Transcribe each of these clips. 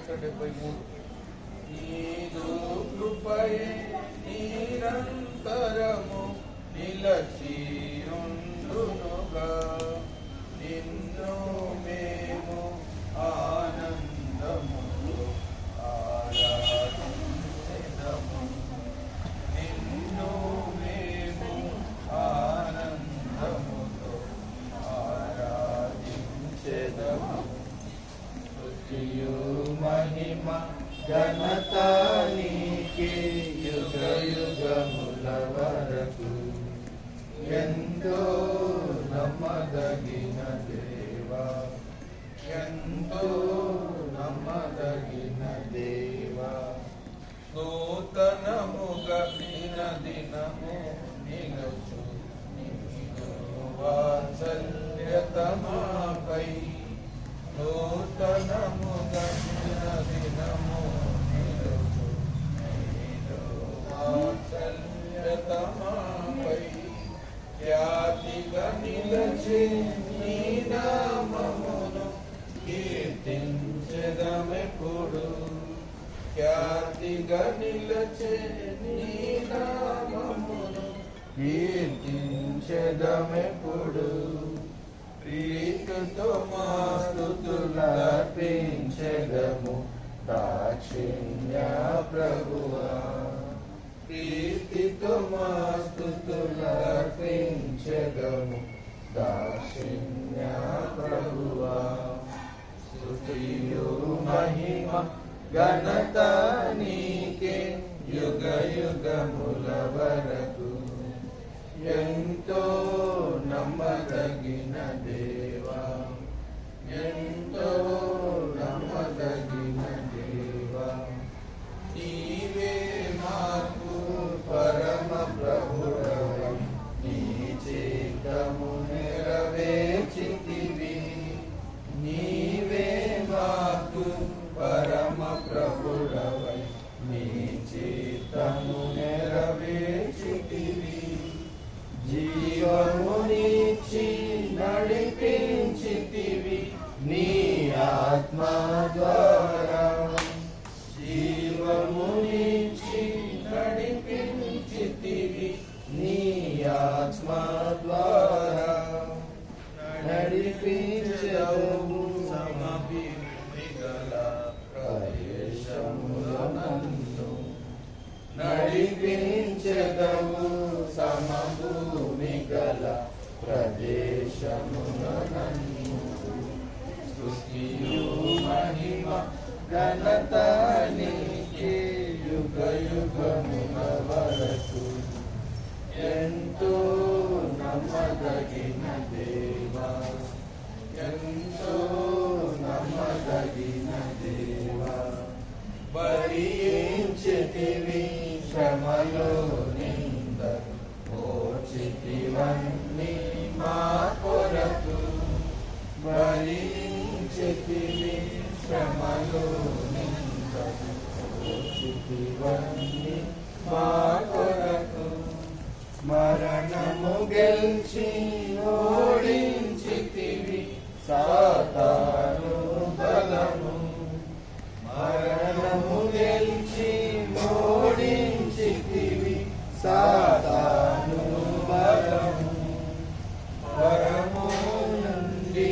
173 నీదు కృపయే నిరంతరము నిలచియుండునుగా నిన్ను మేము ఆనందముతో ఆరాధించెదము నిన్ను మేము ఆనందముతో ఆరాధించెదము స్తుతియు మహిమ ఘనత నీకే యుగ యుగముల వరకు ఎంతో నమ్మదగిన దేవా ఎంతో నమ్మదగిన దేవా నూతనముగా దినదినము నిలుచు వాత్సల్యతమాపై నూతనముగా దినదినము నిలుచు వాత్సల్యతమాపై ఖ్యాతిగా నిలచి నీ నామమును కీర్తించెదమెప్పుడు ఖ్యాతిగా నిలచి నీ నామమును కీర్తించెదమెప్పుడు ప్రీతితో మా స్తుతులర్పించెదము దాక్షిణ్య ప్రభువా ప్రీతితో మా స్తుతులర్పించెదము దాక్షిణ్య ప్రభువా స్తుతియు మహిమ ఘనత నీకే యుగ యుగముల వరకు ఎంతో నమ్మదగిన దేవా ఎంతో నమ్మదగిన దేవా నీవే మాకు పరమ ప్రభుడవై నీ చిత్తము నెరవేర్చితివి నీవే మాకు పరమ ప్రభుడవై నీ చిత్తము నెరవేర్చితివి జీవమునిచ్చి నడిపించితివి నీ ఆత్మ ద్వారా జీవమునిచ్చి నడిపించితివి నీ ఆత్మ ద్వారా నడిపించవు సమభిగల ప్రదేశములో నన్ను నడిపించదవు సమభూమి గల ప్రదేశములో నన్ను స్తుతియు మహిమ ఘనత నీకే యుగ యుగముల వరకు ఎంతో నమ్మదగిన దేవా ఎంతో నమ్మదగిన దేవా భరించితివి శ్రమలో నిందలు ఓర్చితివన్నీ మా కొరకు భరించితివి శ్రమలో నిందలు ఓర్చితివన్నీ మా కొరకు మరణము గెలిచి ఓడించితివి సాతాను బలము మరణము గెలిచి ఓడించితివి సాతాను బలము పరము నుండి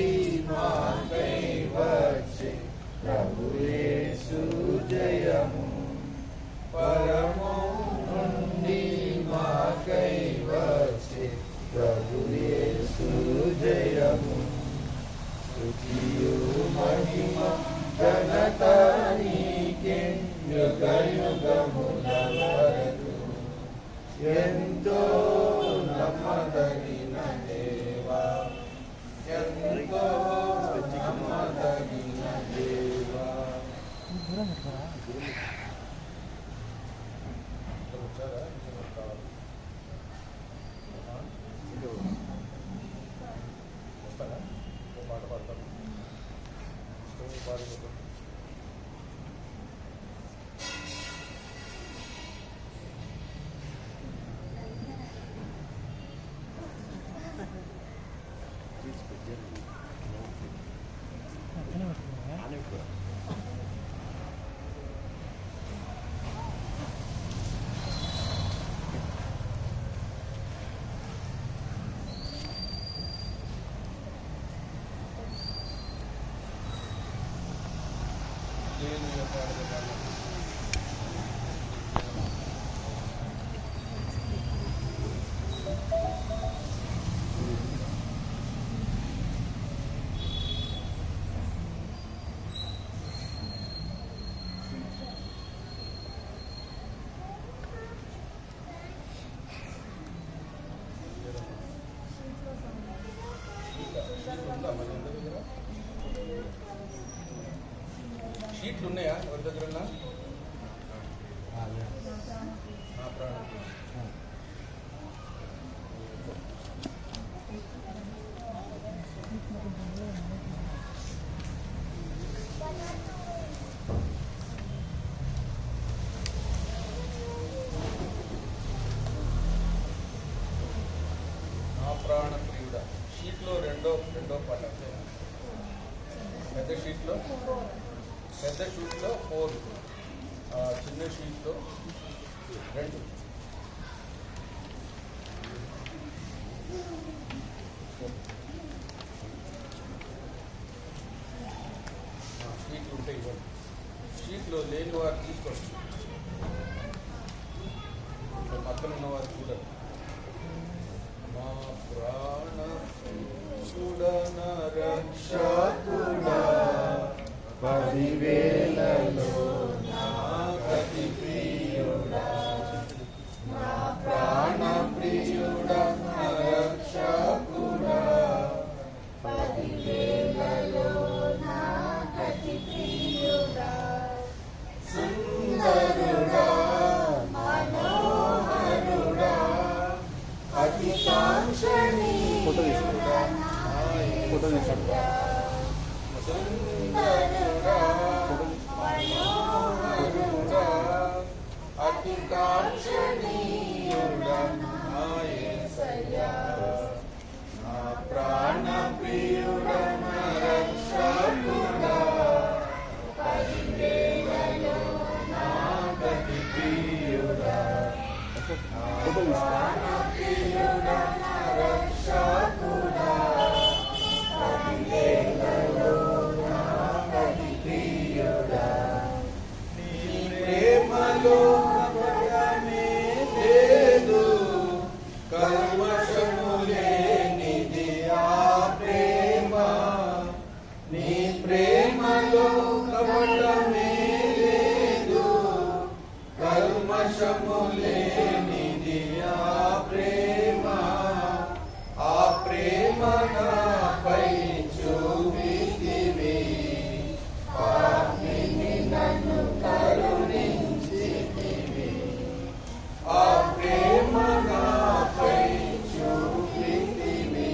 మాకై వచ్చే ప్రభు యేసు జయము పరము నుండి మాకై వచ్చే ప్రభు యేసు జయము స్తుతియు మహిమ ఘనత నీకే యుగ యుగముల వరకు ఎంతో నమ్మదగిన దేవా ఎంతో నమ్మదగిన దేవా షీట్లు ఉన్నాయా ఎవరి దగ్గర ఉన్నా ప్రాణ ప్రియుడ షీట్లో రెండో పాట పెద్ద షీట్లో 4 చిన్న షీట్లో 2 షీట్లు ఉంటాయి ఇవ్వండి షీట్లో లేని వారు తీసుకోండి పక్కన ఉన్నవారు చూడండి మా ప్రాణ చూడన రక్షకుడా 10,000లో నా గతి ప్రియుడా నా ప్రాణ ప్రియుడా నా రక్షకుడా 10,000లో నా గతి ప్రియుడా సుందరుడా మనోహరుడా అతి కాంక్షణీయుడా సుందరుడా మనోహరుడా అతి కాంక్షణీయుడా నా యేసయ్యా నా ప్రాణ ప్రియుడా నా రక్షకుడా 10,000లో నా గతి ప్రియుడా నా ప్రాణ ప్రియుడా నా రక్షకుడా 10,000లో నా గతి ప్రియుడా నీ ప్రేమలో కపటమే లేదు కల్మషము లేనిది ఆ ప్రేమ నీ ప్రేమలో కపటమే లేదు కల్మషము లేనిది ఆ ప్రేమ నాపై చూపితివి పాపిని నన్ను కరుణించితివి ఆ ప్రేమ నాపై చూపితివి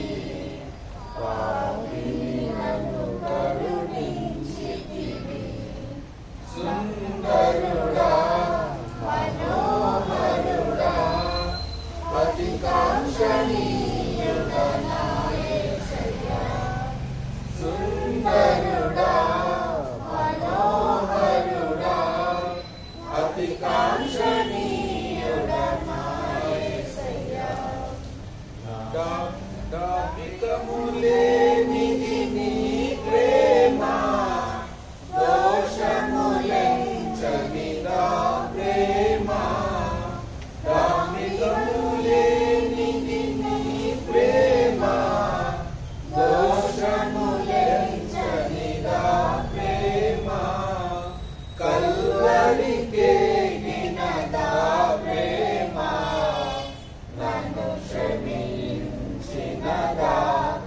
పాపిని నన్ను కరుణించితివి సుందరుడా మనోహరుడా అతి కాంక్షణీయుడా నా యేసయ్యా సుందరుడా మనోహరుడా అతి కాంక్షణీయుడా నా యేసయ్యా దాపికము లేనిది నీ ప్రేమ దోషములెంచనిదా ప్రేమ దాపికము లేనిది నీ ప్రేమ దోషములెంచనిదా ప్రేమ కల్వరికేగినదా ప్రేమ నన్ను క్షమించినదా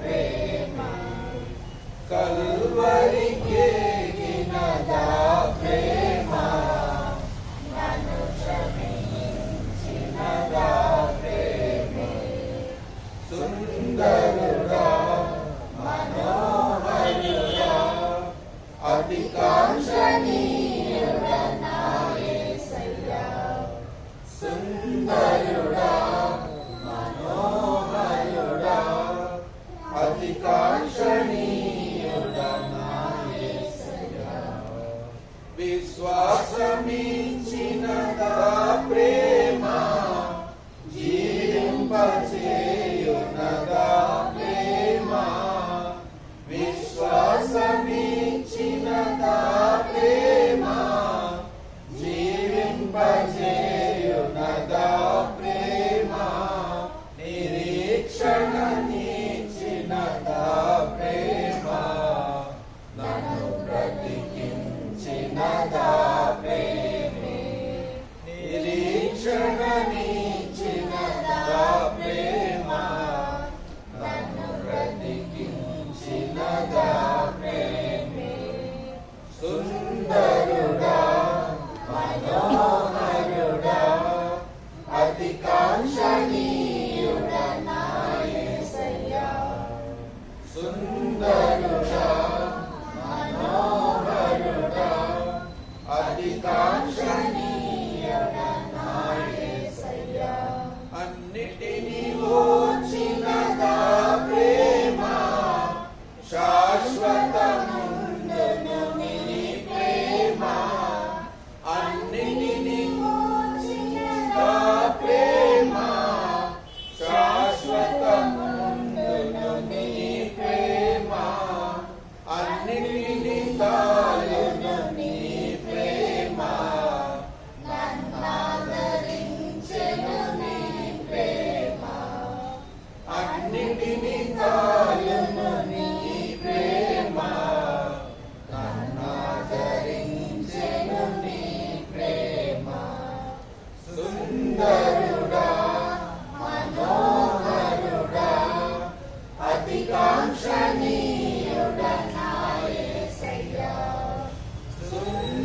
ప్రేమ కల్వరికేగినదా ప్రేమ నన్ను క్షమించినదా ప్రేమ సుందరుడా మనోహరుడా అతి కాంక్షణీయుడా నా యేసయ్యా సుందరుడా మనోహరుడా అతి కాంక్షణీయుడా నా యేసయ్యా విశ్వాసమిచ్చినదా ప్రేమ జీవింపచేయునదా ప్రేమ విశ్వాసమిచ్చినదా ప్రేమ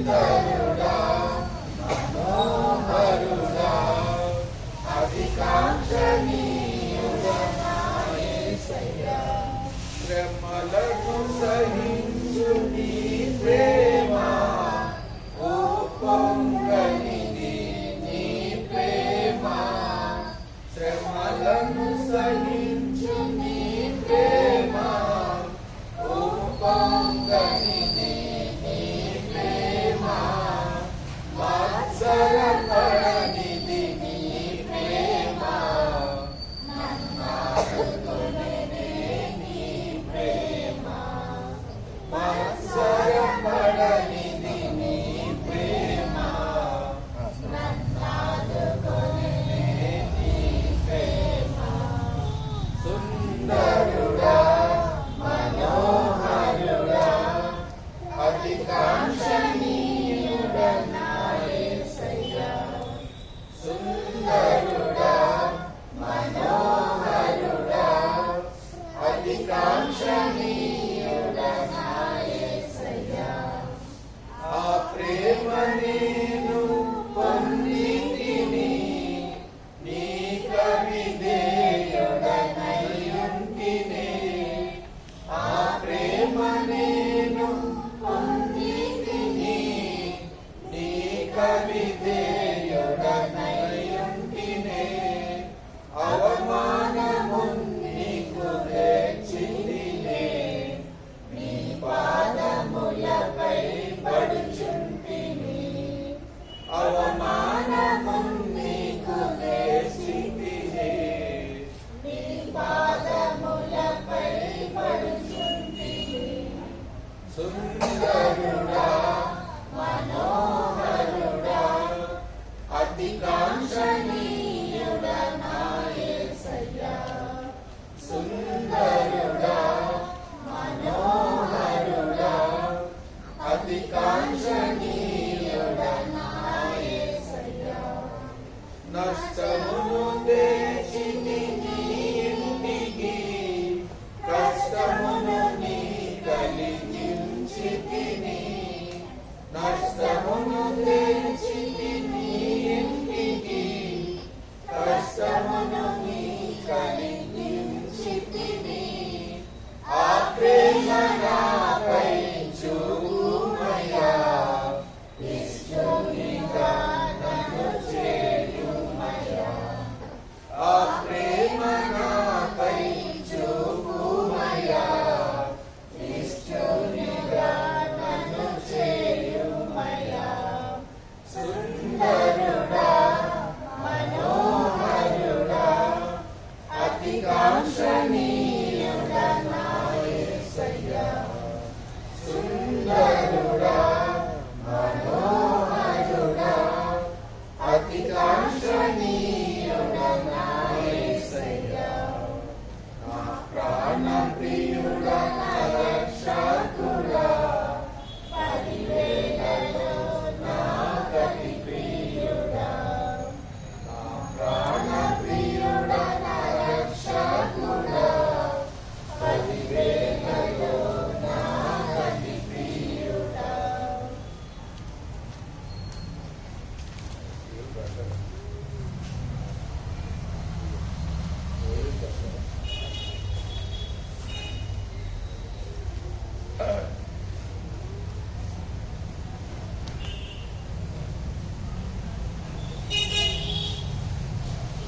సుందరుడా మనోహరుడా అధికాంక్షణీయుడా నా యేసయ్యా శ్రమలను సహించు నీ ప్రేమ ఉప్పొంగనిది నీ ప్రేమ శ్రమలను సహించు నీ ప్రేమ ఉప్పొంగనిది నీ ప్రేమ మత్సరపడనిది నీ ప్రేమ నన్నాడుకొనెనే నీ ప్రేమ మత్సరపడనిది నీ ప్రేమ నన్నాడుకొనెనే నీ ప్రేమ సుందరుడా మనోహరుడా అధికాంక్షణీయుడా నా యేసయ్యా సుందరుడా మనోహరుడా అధికాంక్షణీయుడా నా యేసయ్యా ఆ ప్రేమ నేను పొందితిని నీ కవిధేయుడనయుంటినే ఆ ప్రేమ నేను పొందితిని నీ కవిధేయుడనయుంటినే అవమానము నీకు తెచ్చితినే నీ పాదములపై పడుచుంటిని అవమానము నీకు తెచ్చితినే నీ పాదములపై పడుచుంటిని సుందరుడా మనోహరుడా అధికాంక్షణీయుడా నా యేసయ్యా సుందరుడా మనోహరుడా అధికాంక్షణీయుడా నా యేసయ్యా నష్టమును తెచ్చితి నీ ఇంటికి కష్టమును నీ కలిగించితిని నష్టమును తెచ్చితి నీ ఇంటికి కష్టమును నీ కలిగించితిని ఆ ప్రేమ నాపై చూపుమయ్యా ఇష్టునిగా నన్ను చేయుమయ్యా ఆ ప్రేమ నాపై చూపుమయ్యా ఇష్టునిగా నన్ను చేయుమయ్యా సుందరుడా మనోహరుడా అధికాంక్షణీయుడా నా యేసయ్యా సుందరుడా మనోహరుడా అధికాంక్షణీయుడా నా యేసయ్యా నా ప్రాణ ప్రియుడా నా రక్షకుడా పదివేలలో నా గతి ప్రియుడా నా ప్రాణ ప్రియుడా నా రక్షకుడా పదివేలలో నా గతి ప్రియుడా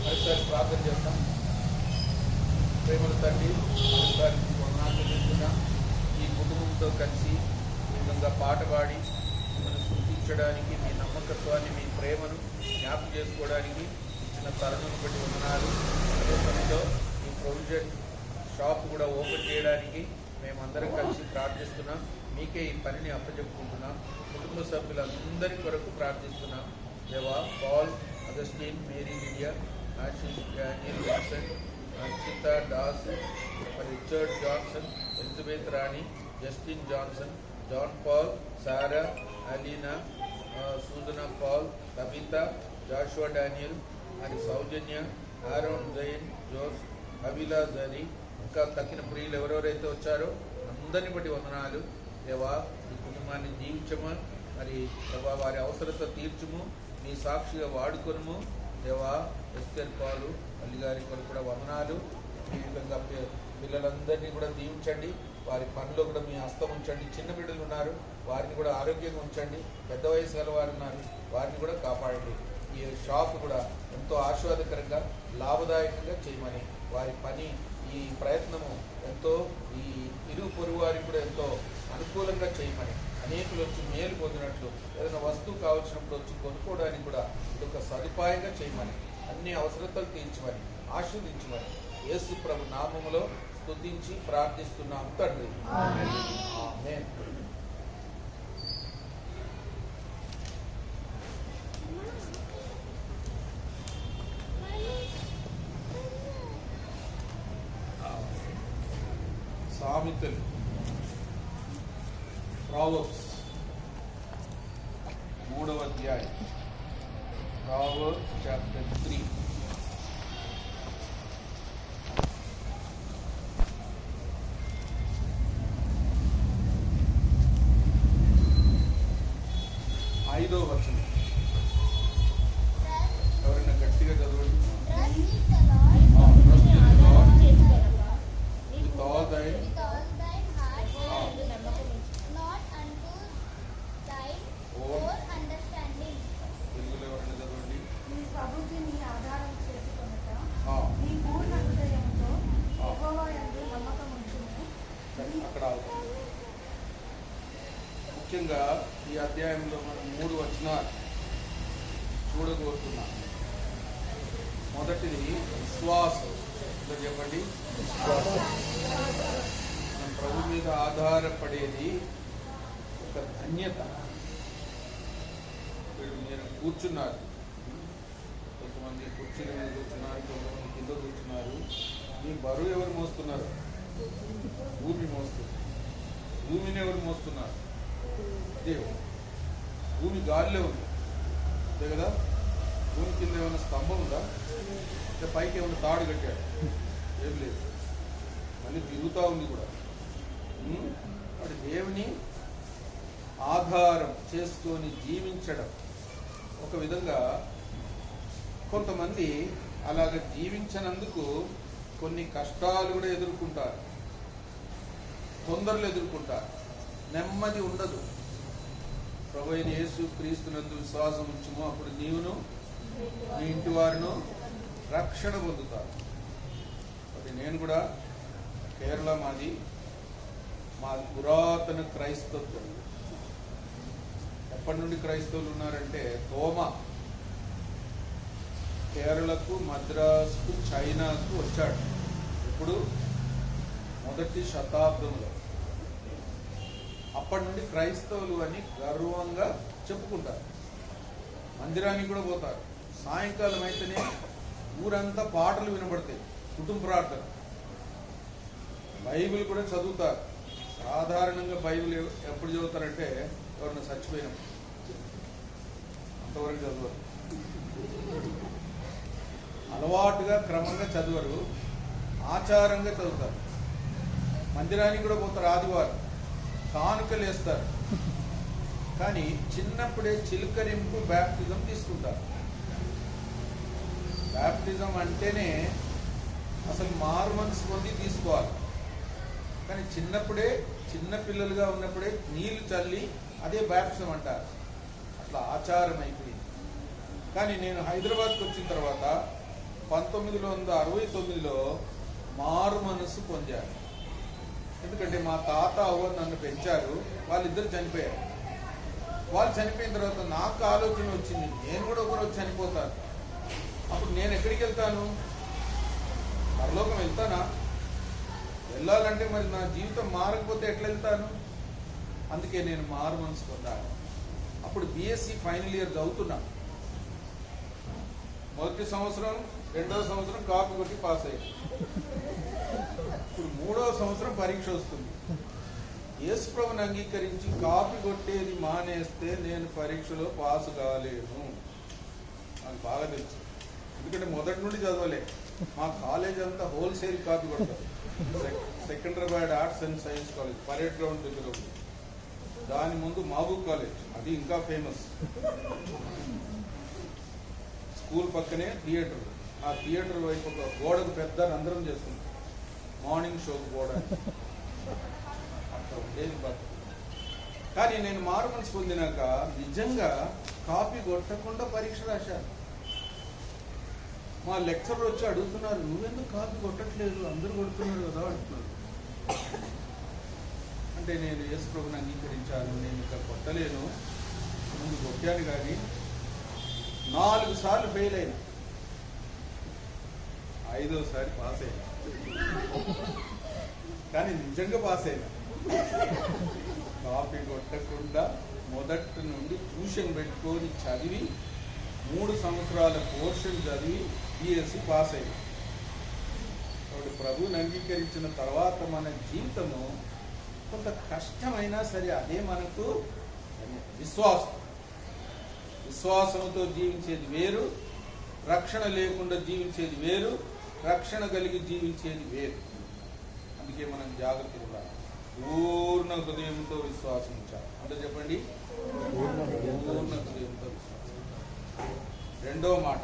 ఒకసారి ప్రార్థన చేస్తాం. ప్రేమల తండ్రి ఒకసారి వందనాలు చెల్లిస్తున్నాం. ఈ కుటుంబంతో కలిసి ఈ విధంగా పాట పాడి మిమ్మల్ని స్తుతించడానికి మీ నమ్మకత్వాన్ని మీ ప్రేమను జ్ఞాపకం చేసుకోవడానికి ఇచ్చిన తరుణం బట్టి వందనాలు. అదే సమయంలో ఈ ప్రొవిజన్ షాప్ కూడా ఓపెన్ చేయడానికి మేమందరం కలిసి ప్రార్థిస్తున్నాం. మీకే ఈ పనిని అప్పచెప్పుకుంటున్నాం. కుటుంబ సభ్యులందరి కొరకు ప్రార్థిస్తున్నాం. దేవా Paul, Augustine, Mary, Lydia, Ashish, Daniel, Vincent, Archita, Das, Richard Johnson, Elizabeth Rani, Justin Johnson, John Paul, Sarah, Alina, Susanna Paul, Kavitha, Joshua Daniel, మరి Soujanya, Aaron Jain, Jose, Avila జరీ, ఇంకా తక్కిన ప్రియులు ఎవరెవరైతే వచ్చారో అందరిని బట్టి వందనాలు. దేవా ఈ కుటుంబాన్ని దీవించమా, మరి దేవా వారి అవసరత తీర్చుము, మీ సాక్షిగా వాడుకొనుము. దేవా ఎస్టర్ పాలు అల్లి గారి కొరకు కూడా వందనాలు. ఈ విధంగా పిల్లలందరినీ కూడా దీవించండి, వారి పనిలో కూడా మీ హస్తం ఉంచండి. చిన్న బిడ్డలు ఉన్నారు, వారిని కూడా ఆరోగ్యంగా ఉంచండి. పెద్ద వయసు గల వారు ఉన్నారు, వారిని కూడా కాపాడండి. ఈ షాప్ కూడా ఎంతో ఆశీర్వాదకరంగా లాభదాయకంగా చేయమని, వారి పని ఈ ప్రయత్నము ఎంతో ఈ ఇరుగు పొరుగు వారికి కూడా ఎంతో అనుకూలంగా చేయమని, అనేకులు వచ్చి మేలు పొందినట్లు, ఏదైనా వస్తువు కావాల్సినప్పుడు వచ్చి కొనుక్కోవడానికి కూడా ఇదొక సదుపాయంగా చేయమని, అన్ని అవసరతలు తీర్చమని, ఆశీర్వదించమని యేసు ప్రభు నామములో స్తుతించి ప్రార్థిస్తున్నాం తండ్రి. ఆమేన్. సామెతలు, ప్రావర్బ్స్ 3వ అధ్యాయం, ప్రావర్బ్స్ చాప్టర్ 3. ఐదో వచనం. ఎవరైనా గట్టిగా చదవండి. With all thine heart, not unto thine own understanding. తెలుగులో ఎవరైనా చదవండి. నీ ప్రభువుని ఆధారం చేసుకొనుట, ఆ, నీ పూర్ణ హృదయంతో యెహోవా యందు నమ్మకం ఉంచుము. అక్కడ ఆగుతాం. ముఖ్యంగా ఈ అధ్యాయంలో మనం 3 వచనాలు చూడగోరుతున్నాం. మొదటిది విశ్వాసం. ఇంకా చెప్పండి, విశ్వాసం. మనం ప్రభు మీద ఆధారపడేది ఒక ధన్యత. మీరు కూర్చున్నారు, కొంతమంది కుర్చీల మీద కూర్చున్నారు, కొంతమంది కింద కూర్చున్నారు. మీ బరువు ఎవరు మోస్తున్నారు? భూమి మోస్తుంది. భూమిని ఎవరు మోస్తున్నారు? దేవుడు. భూమి గాలిలో ఉంది, అంతే కదా. భూమి కింద ఏమైనా స్తంభం ఉందా? అంటే పైకి ఏమైనా తాడు కట్టాడు? ఏం లేదు, మళ్ళీ తిరుగుతూ ఉంది కూడా. అంటే దేవుని ఆధారం చేసుకొని జీవించడం ఒక విధంగా. కొంతమంది అలాగ జీవించనందుకు కొన్ని కష్టాలు కూడా ఎదుర్కొంటారు, తొందరలు ఎదుర్కొంటారు, నెమ్మది ఉండదు. ప్రభువైన యేసు క్రీస్తునందు విశ్వాసం ఉంచుము, అప్పుడు నీవును నీ ఇంటి వారును రక్షణ పొందుతారు. అది నేను కూడా కేరళ మాది పురాతన క్రైస్తత్వం. ఎప్పటి నుండి క్రైస్తవులు ఉన్నారంటే, తోమా కేరళకు, మద్రాసుకు, చైనాకు వచ్చాడు. ఇప్పుడు 1వ శతాబ్దంలో. అప్పటి నుండి క్రైస్తవులు అని గర్వంగా చెప్పుకుంటారు. మందిరానికి కూడా పోతారు. సాయంకాలం అయితేనే ఊరంతా పాటలు వినబడతాయి, కుటుంబ ప్రార్థన. బైబిల్ కూడా చదువుతారు. సాధారణంగా బైబిల్ ఎప్పుడు చదువుతారంటే ఎవరన్నా చచ్చిపోయినప్పుడు, అంతవరకు చదవరు. అలవాటుగా క్రమంగా చదవరు, ఆచారంగా చదువుతారు. మందిరానికి కూడా పోతారు, ఆదివారం కానుకలు వేస్తారు. కానీ చిన్నప్పుడే చిలకరింపు బ్యాప్టిజం తీసుకుంటారు. బ్యాప్టిజం అంటేనే అసలు మారు మనసు పొంది తీసుకోవాలి. కానీ చిన్నప్పుడే, చిన్న పిల్లలుగా ఉన్నప్పుడే నీళ్లు చల్లి అదే బ్యాప్టిజం అంటారు. అట్లా ఆచారం అయిపోయింది. కానీ నేను హైదరాబాద్కి వచ్చిన తర్వాత 1969లో మారు మనసు పొందాను. ఎందుకంటే మా తాత అవ్వ నన్ను పెంచారు, వాళ్ళిద్దరు చనిపోయారు. వాళ్ళు చనిపోయిన తర్వాత నాకు ఆలోచన వచ్చింది, నేను కూడా ఒకరోజు చనిపోతాను. అప్పుడు నేను ఎక్కడికి వెళ్తాను? పరలోకం వెళ్తానా? వెళ్ళాలంటే మరి నా జీవితం మారకపోతే ఎట్లా వెళ్తాను? అందుకే నేను మారు మనసు పొందాను. అప్పుడు బీఎస్సీ ఫైనల్ ఇయర్ చదువుతున్నా. మొదటి సంవత్సరం, 2వ సంవత్సరం కాపీ కొట్టి పాస్ అయ్యాను. ఇప్పుడు 3వ సంవత్సరం పరీక్ష వస్తుంది. యేసు ప్రభుని అంగీకరించి కాపీ కొట్టేది మానేస్తే నేను పరీక్షలో పాస్ కాలేను. నాకు బాగా తెలుసు, ఎందుకంటే మొదటి నుండి చదవలే. మా కాలేజ్ అంతా హోల్సేల్ కాపీ కొడతారు. Secunderabad arts and science college, parade ground దగ్గర ఉంది. దాని ముందు మహబూబ్ కాలేజ్, అది ఇంకా ఫేమస్. స్కూల్ పక్కనే థియేటర్. ఆ థియేటర్ వైపు ఒక గోడకు పెద్ద రంధ్రం చేసుకుంటాం, మార్నింగ్ షోకు గోడ. అక్కడ ఉండేది బతుకు. కానీ నేను మారు మనసు పొందినాక నిజంగా కాపీ కొట్టకుండా పరీక్ష రాశాను. మా లెక్చరర్ వచ్చి అడుగుతున్నారు, నువ్వెందుకు కాపీ కొట్టట్లేదు, అందరూ కొడుతున్నారు కదా అంటున్నారు. అంటే నేను యేసు ప్రభుని అంగీకరించాను, నేను ఇక్కడ కొట్టలేను, ముందు కొట్టాను. కానీ 4 సార్లు ఫెయిల్ అయినా, 5వసారి పాస్ అయినా. కానీ నిజంగా పాస్ అయినా. కాపీ కొట్టకుండా మొదటి నుండి ట్యూషన్ పెట్టుకొని చదివి 3 సంవత్సరాల పోర్షన్ చదివి BSc పాస్ అయింది. కాబట్టి ప్రభువుని అంగీకరించిన తర్వాత మన జీవితము కొంత కష్టమైనా సరే అదే మనకు విశ్వాసం. విశ్వాసంతో జీవించేది వేరు, రక్షణ లేకుండా జీవించేది వేరు, రక్షణ కలిగి జీవించేది వేరు. అందుకే మనం జాగ్రత్తగా ఉండాలి. పూర్ణ హృదయంతో విశ్వాసం ఉంచాలి. అంటే చెప్పండి, పూర్ణ హృదయంతో విశ్వాసం. రెండవ మాట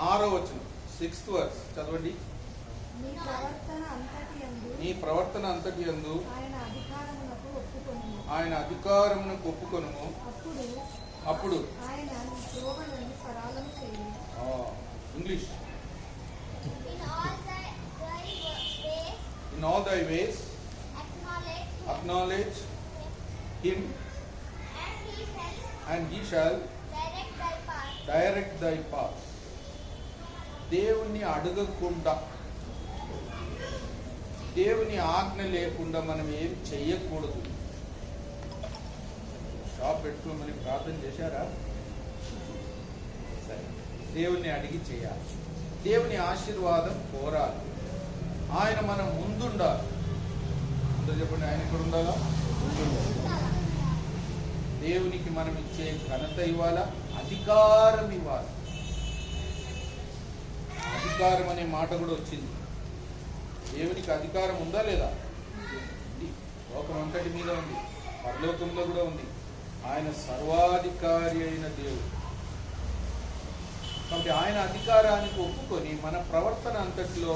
6వ వచనం, 6th verse చదవండి. నీ ప్రవర్తన అంతటి యందు ఆయన అధికారమునకు ఒప్పుకొనుము, అప్పుడు English. In all thy ways acknowledge him, and he shall direct thy path. దేవుని అడగకుండా, దేవుని ఆజ్ఞ లేకుండా మనం ఏం చెయ్యకూడదు. షాప్ పెట్టుకోమని ప్రార్థన చేశారా? సరే, దేవుని అడిగి చేయాలి. దేవుని ఆశీర్వాదం కోరాలి. ఆయన మనం ముందుండాలి. అందరూ చెప్పండి, ఆయన ఎక్కడ ఉండాలా? దేవునికి మనం ఇచ్చే ఘనత ఇవ్వాలా, అధికారం ఇవ్వాలి. అధికారం అనే మాట కూడా వచ్చింది. దేవునికి అధికారం ఉందా లేదా? లోకం అంతటి మీద ఉంది, పరలోకంలో కూడా ఉంది. ఆయన సర్వాధికారి అయిన దేవుడు. కాబట్టి ఆయన అధికారానికి ఒప్పుకొని మన ప్రవర్తన అంతటిలో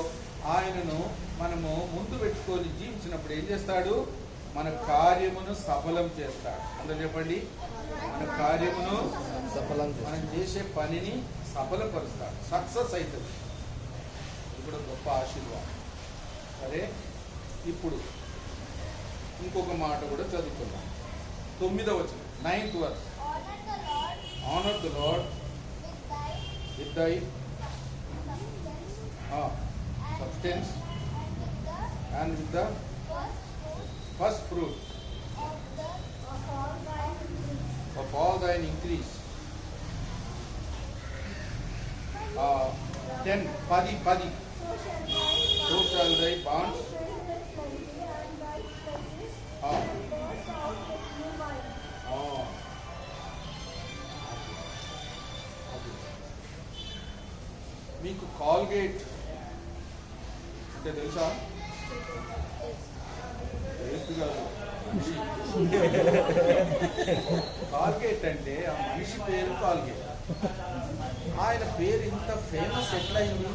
ఆయనను మనము ముందు పెట్టుకొని జీవించినప్పుడు ఏం చేస్తాడు? మన కార్యమును సఫలం చేస్తాడు. అందరూ చెప్పండి, మన కార్యమును సఫలం, మనం చేసే పనిని సఫలపరుస్తాడు, సక్సెస్ అవుతుంది. ఇది కూడా గొప్ప ఆశీర్వాదం. సరే, ఇప్పుడు ఇంకొక మాట కూడా చదువుకుందాం. 9వ వచనం, 9th verse. Honor the Lord with thy substance and with the first fruit of all thine increase. 10. So shall thy barns మీకు కాల్గేట్ అంటే తెలుసా? కాల్గేట్ అంటే ఆ మనిషి పేరు కాల్గేట్. ఆయన పేరు ఇంత ఫేమస్ ఎట్లయింది?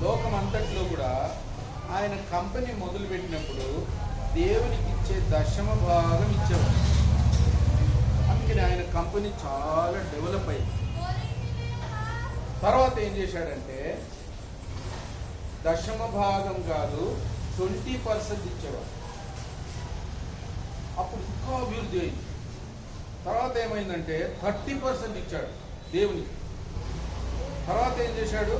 లోకం అంతట్లో కూడా ఆయన కంపెనీ మొదలు పెట్టినప్పుడు దేవునికి ఇచ్చే 10వ భాగం ఇచ్చేవాడు. అందుకని ఆయన కంపెనీ చాలా డెవలప్ అయింది. తర్వాత ఏం చేశాడంటే 10వ భాగం కాదు, 20% ఇచ్చేవాడు. అప్పుడు ఇంకా అభివృద్ధి అయింది. తర్వాత ఏమైందంటే 30% ఇచ్చాడు దేవునికి. తర్వాత ఏం చేశాడు?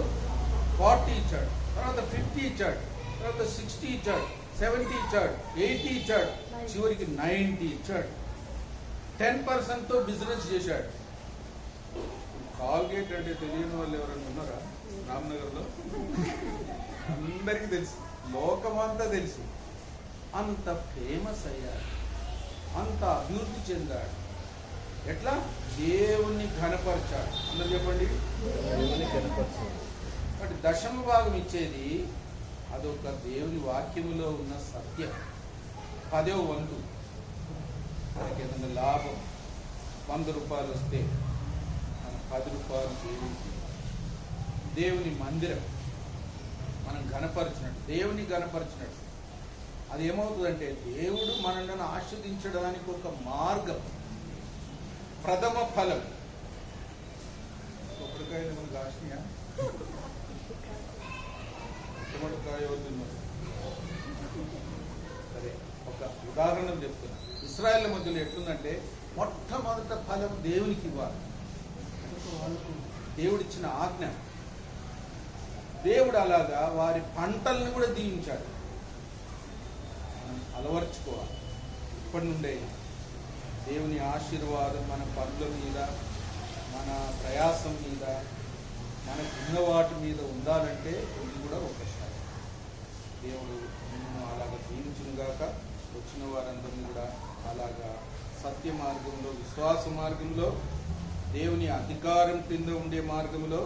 40 ఇచ్చాడు, తర్వాత 50 ఇచ్చాడు, తర్వాత 60 ఇచ్చాడు, 70 ఇచ్చాడు, 80 ఇచ్చాడు, చివరికి 90 ఇచ్చాడు. 10%తో బిజినెస్ చేశాడు. కాల్గేట్ అంటే తెలియని వాళ్ళు ఎవరైనా ఉన్నారా? రామ్నగర్లో అందరికీ తెలుసు, లోకమంతా తెలుసు. అంత ఫేమస్ అయ్యాడు, అంత అభివృద్ధి చెందాడు. ఎట్లా? దేవుణ్ణి ఘనపరిచాడు. అందరు చెప్పండి, దేవుని ఘనపరిచాడు. బట్ 10వ భాగం ఇచ్చేది అదొక దేవుని వాక్యములో ఉన్న సత్యం. 10వ వంతు మనకి ఏదైనా లాభం 100 రూపాయలు వస్తే మనం 10 రూపాయలు దేవునికి, దేవుని మందిరం మనం ఘనపరిచినట్టు, దేవుని ఘనపరిచినట్టు అది ఏమవుతుందంటే దేవుడు మనల్ని ఆస్వాదించడానికి ఒక మార్గం, ప్రథమ ఫలం. కొబ్బరికాయలు మనకు కాసినాయా? కొబ్బరికాయ వద్దు. సరే, ఒక ఉదాహరణ చెప్తున్నా. ఇశ్రాయేల్ మధ్యలో ఎట్లుందంటే మొట్టమొదట ఫలం దేవునికి ఇవ్వాలి. దేవుడిచ్చిన ఆజ్ఞ. దేవుడు అలాగా వారి పంటల్ని కూడా దీవించాడు. మనం అలవర్చుకోవాలి. ఇప్పటి నుండే దేవుని ఆశీర్వాదం మన పనుల మీద, మన ప్రయాసం మీద, మనకున్న వాటి మీద ఉండాలంటే ఇది కూడా ఒక స్థాయి. దేవుడు నిన్ను అలాగా దీవించును గాక. వచ్చిన వారందరినీ కూడా అలాగా సత్య మార్గంలో, విశ్వాస మార్గంలో, దేవుని అధికారం కింద ఉండే మార్గంలో,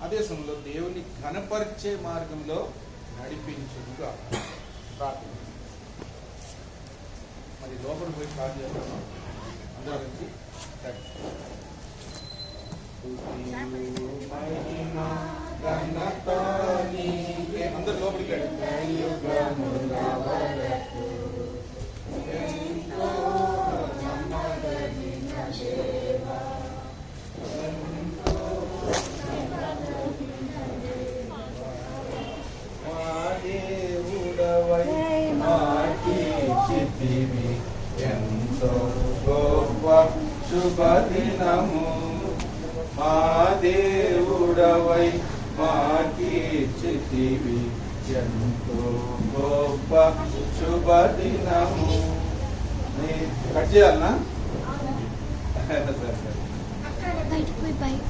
అదే సమయంలో దేవుని ఘనపరిచే మార్గంలో నడిపించునుగా. ప్రార్థన. మరి లోపల పోయి ప్రార్థన చేస్తాను. అందరూ వచ్చి అందరు లోపలికి ఎంతో గొప్ప శుభదినము, మా దేవుడవై మాకీర్చితివి, ఎంతో గొప్ప శుభదినము. కట్ చేయాలనా? బయటకు పోయి బయట